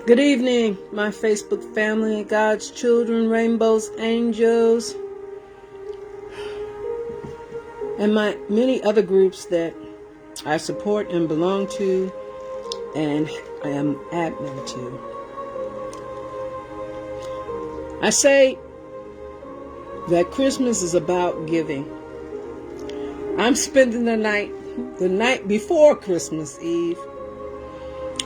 Good evening, my Facebook family, God's children, rainbows, angels, and my many other groups that I support and belong to and I am admin to. I say that Christmas is about giving. I'm spending the night before Christmas Eve,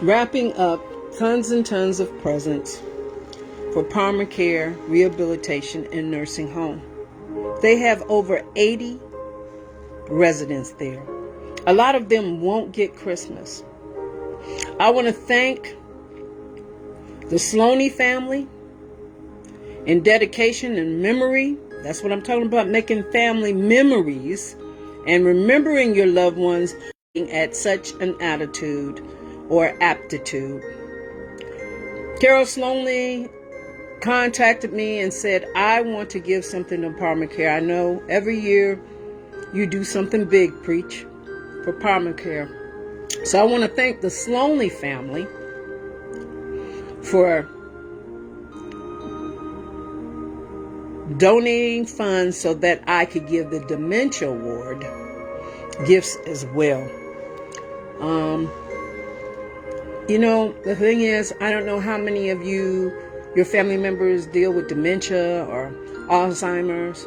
wrapping up tons and tons of presents for Parma Care Rehabilitation and Nursing Home. They have over 80 residents there. A lot of them won't get Christmas. I want to thank the Sloaney family in dedication and memory. That's what I'm talking about, making family memories and remembering your loved ones at such an attitude or aptitude. Carol Sloaney contacted me and said, I want to give something to Parma Care. I know every year you do something big, preach, for Parma Care. So I want to thank the Sloaney family for donating funds so that I could give the dementia ward gifts as well. The thing is, I don't know how many of your family members deal with dementia or Alzheimer's.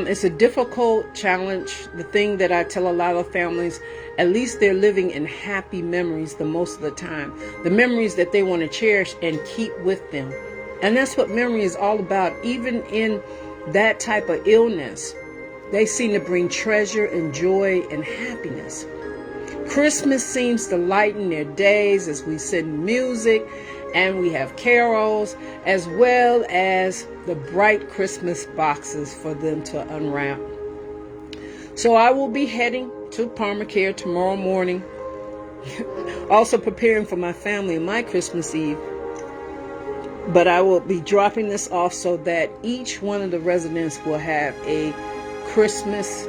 It's a difficult challenge. The thing that I tell a lot of families, at least they're living in happy memories the most of the time. The memories that they want to cherish and keep with them. And that's what memory is all about. Even in that type of illness, they seem to bring treasure and joy and happiness. Christmas seems to lighten their days as we send music and we have carols, as well as the bright Christmas boxes for them to unwrap. So I will be heading to Parma Care tomorrow morning, also preparing for my family and my Christmas Eve. But I will be dropping this off so that each one of the residents will have a Christmas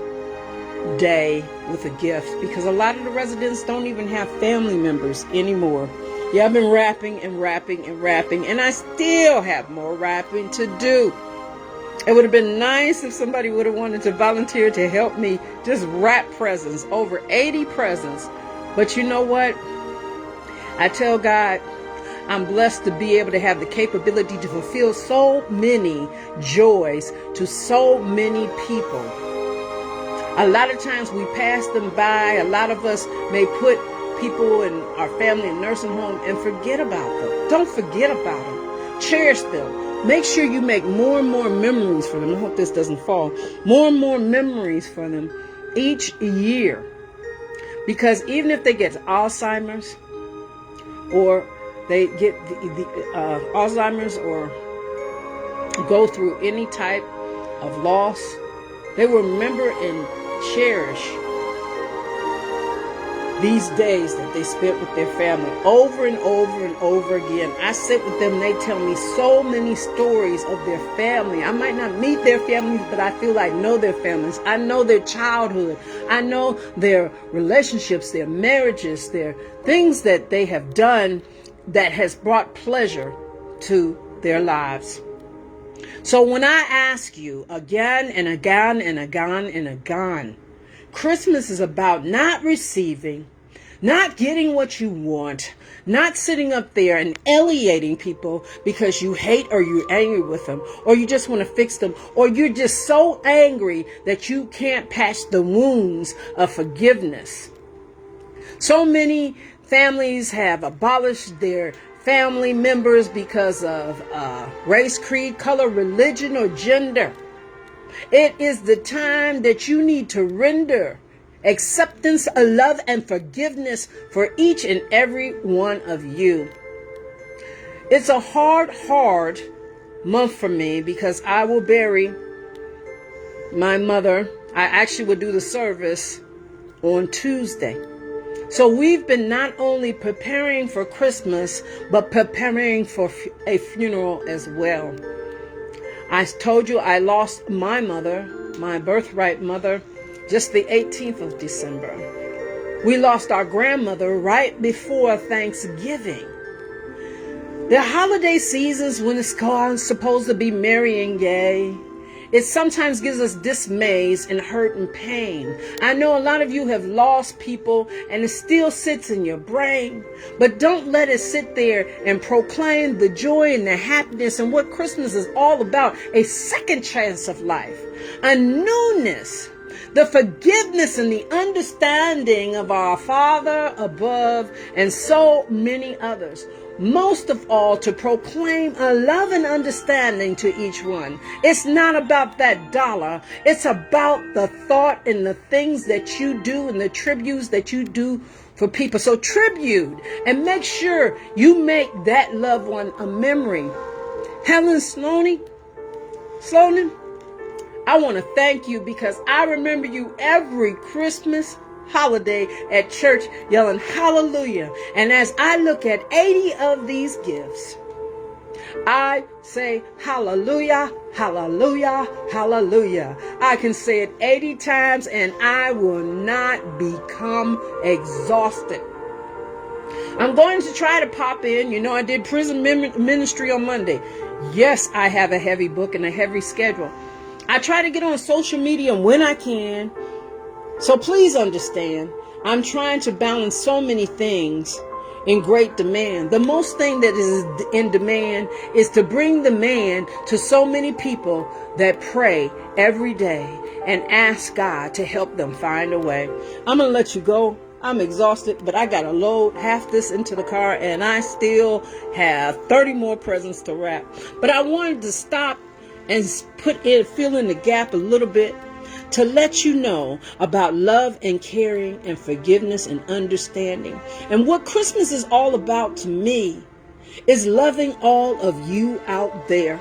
day with a gift, because a lot of the residents don't even have family members anymore. Yeah, I've been wrapping, and I still have more wrapping to do. It would have been nice if somebody would have wanted to volunteer to help me just wrap presents, over 80 presents. But you know what? I tell God, I'm blessed to be able to have the capability to fulfill so many joys to so many people. A lot of times we pass them by. A lot of us may put people in our family in nursing home and forget about them. Don't forget about them. Cherish them. Make sure you make more and more memories for them. I hope this doesn't fall. More and more memories for them each year. Because even if they get Alzheimer's, or they get the Alzheimer's, or go through any type of loss, they will remember and cherish these days that they spent with their family over and over and over again. I sit with them, they tell me so many stories of their family. I might not meet their families, but I feel I know their families. I know their childhood. I know their relationships, their marriages, their things that they have done that has brought pleasure to their lives. So when I ask you again and again and again and again, Christmas is about not receiving, not getting what you want, not sitting up there and alienating people because you hate or you're angry with them, or you just want to fix them, or you're just so angry that you can't patch the wounds of forgiveness. So many families have abolished their family members because of race, creed, color, religion, or gender. It is the time that you need to render acceptance, love, and forgiveness for each and every one of you. It's a hard month for me because I will bury my mother. I actually will do the service on Tuesday. So we've been not only preparing for Christmas, but preparing for a funeral as well. I told you I lost my mother, my birthright mother, just the 18th of December. We lost our grandmother right before Thanksgiving. The holiday seasons when it's supposed to be merry and gay, it sometimes gives us dismays and hurt and pain. I know a lot of you have lost people and it still sits in your brain, but don't let it sit there and proclaim the joy and the happiness and what Christmas is all about, a second chance of life, a newness, the forgiveness and the understanding of our Father above and so many others. Most of all, to proclaim a love and understanding to each one. It's not about that dollar. It's about the thought and the things that you do and the tributes that you do for people. So tribute and make sure you make that loved one a memory. Helen Sloan, I want to thank you because I remember you every Christmas holiday at church yelling hallelujah. And as I look at 80 of these gifts, I say hallelujah, hallelujah, hallelujah. I can say it 80 times and I will not become exhausted. I'm going to try to pop in. You know, I did prison ministry on Monday. Yes, I have a heavy book and a heavy schedule. I try to get on social media when I can. So please understand, I'm trying to balance so many things in great demand. The most thing that is in demand is to bring the man to so many people that pray every day and ask God to help them find a way. I'm going to let you go. I'm exhausted, but I got to load half this into the car and I still have 30 more presents to wrap. But I wanted to stop and fill in the gap a little bit to let you know about love and caring and forgiveness and understanding. And what Christmas is all about to me is loving all of you out there,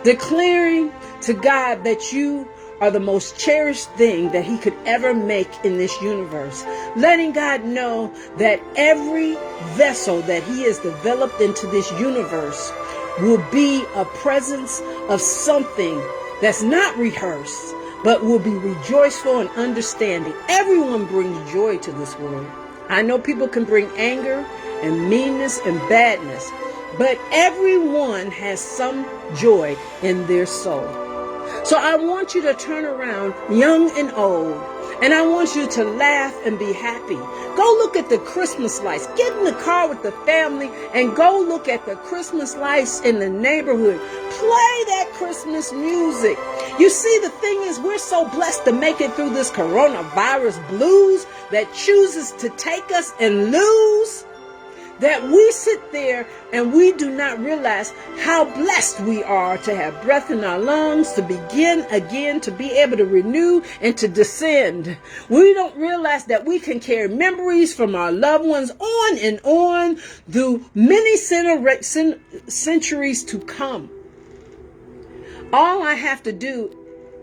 declaring to God that you are the most cherished thing that he could ever make in this universe, letting God know that every vessel that he has developed into this universe will be a presence of something that's not rehearsed, but will be rejoiceful and understanding. Everyone brings joy to this world. I know people can bring anger and meanness and badness, but everyone has some joy in their soul. So I want you to turn around, young and old, and I want you to laugh and be happy. Go look at the Christmas lights. Get in the car with the family and go look at the Christmas lights in the neighborhood. Play that Christmas music. You see, the thing is, we're so blessed to make it through this coronavirus blues that chooses to take us and lose, that we sit there and we do not realize how blessed we are to have breath in our lungs, to begin again, to be able to renew and to descend. We don't realize that we can carry memories from our loved ones on and on through many centuries to come. All I have to do,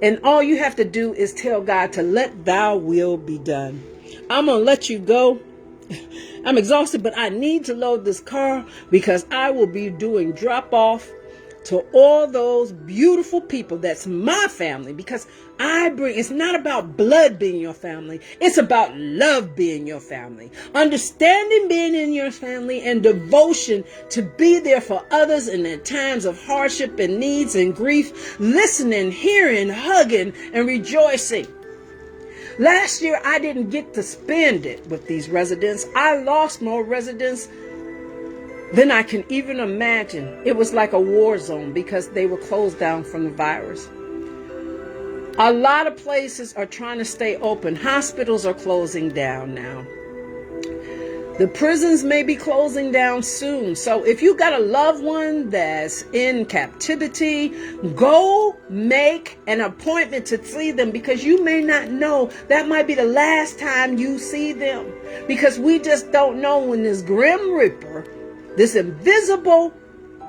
and all you have to do, is tell God to let thy will be done. I'm going to let you go. I'm exhausted, but I need to load this car because I will be doing drop off to all those beautiful people. That's my family, because it's not about blood being your family. It's about love being your family, understanding being in your family, and devotion to be there for others in their times of hardship and needs and grief, listening, hearing, hugging, and rejoicing. Last year, I didn't get to spend it with these residents. I lost more residents than I can even imagine. It was like a war zone because they were closed down from the virus. A lot of places are trying to stay open. Hospitals are closing down now. The prisons may be closing down soon. So if you got a loved one that's in captivity, go make an appointment to see them, because you may not know. That might be the last time you see them, because we just don't know when this grim reaper, this invisible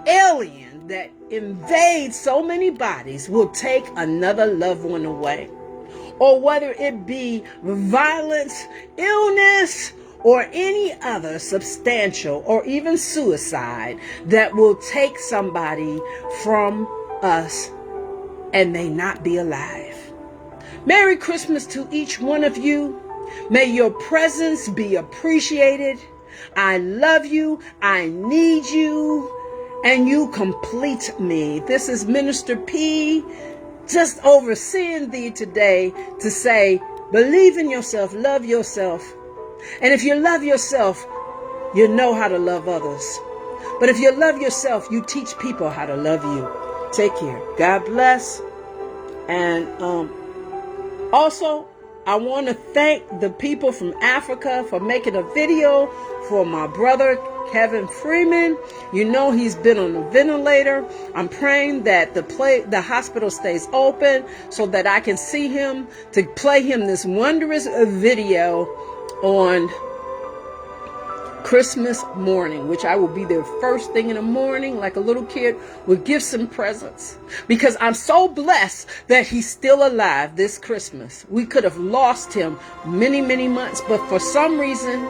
alien that invades so many bodies, will take another loved one away. Or whether it be violence, illness, or any other substantial or even suicide that will take somebody from us and may not be alive. Merry Christmas to each one of you. May your presence be appreciated. I love you. I need you. and you complete me. This is Minister P, just overseeing thee today to say, believe in yourself, love yourself. And if you love yourself, you know how to love others. But if you love yourself, you teach people how to love you. Take care. God bless. And also, I want to thank the people from Africa for making a video for my brother, Kevin Freeman. You know he's been on a ventilator. I'm praying that the hospital stays open so that I can see him, to play him this wondrous video on Christmas morning, which I will be there first thing in the morning like a little kid with gifts and presents, because I'm so blessed that he's still alive this Christmas. We could have lost him many, many months, but for some reason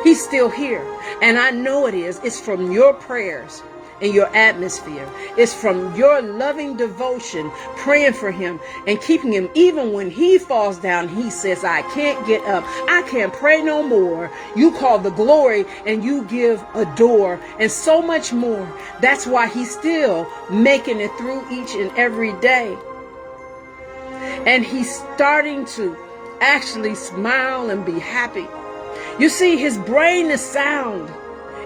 he's still here. And I know it is. It's from your prayers and your atmosphere. It's from your loving devotion, praying for him and keeping him. Even when he falls down, he says, I can't get up. I can't pray no more. You call the glory and you give a door and so much more. That's why he's still making it through each and every day. And he's starting to actually smile and be happy. You see, his brain is sound.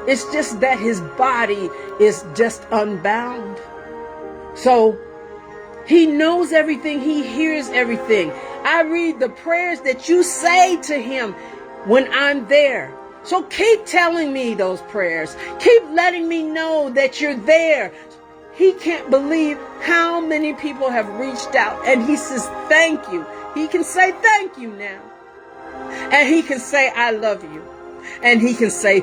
It's just that his body is just unbound. So he knows everything. He hears everything. I read the prayers that you say to him when I'm there. So keep telling me those prayers. Keep letting me know that you're there. He can't believe how many people have reached out. And he says, thank you. He can say thank you now. And he can say, I love you. And he can say,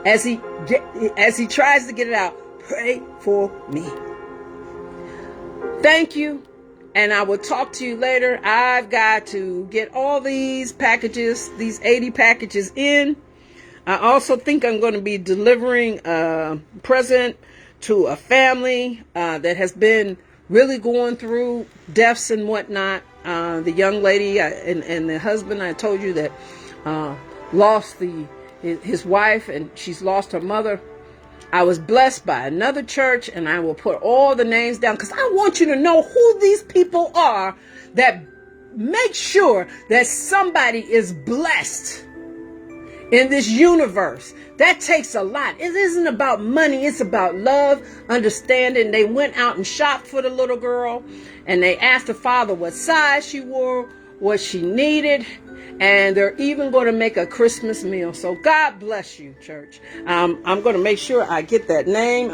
as he tries to get it out, pray for me. Thank you. And I will talk to you later. I've got to get all these packages, these 80 packages in. I also think I'm going to be delivering a present to a family that has been really going through deaths and whatnot. The young lady and the husband, I told you that lost his wife, and she's lost her mother. I was blessed by another church, and I will put all the names down because I want you to know who these people are that make sure that somebody is blessed in this universe. That takes a lot. It isn't about money. It's about love, understanding. They went out and shopped for the little girl, and they asked the father what size she wore, what she needed, and they're even going to make a Christmas meal. So God bless you, church. I'm going to make sure I get that name.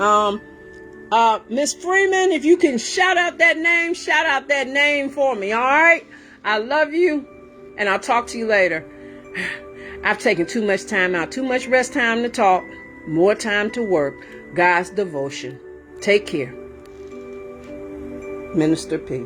Miss Freeman, if you can shout out that name for me. All right. I love you, and I'll talk to you later. I've taken too much time out, too much rest time to talk, more time to work. God's devotion. Take care. Minister P.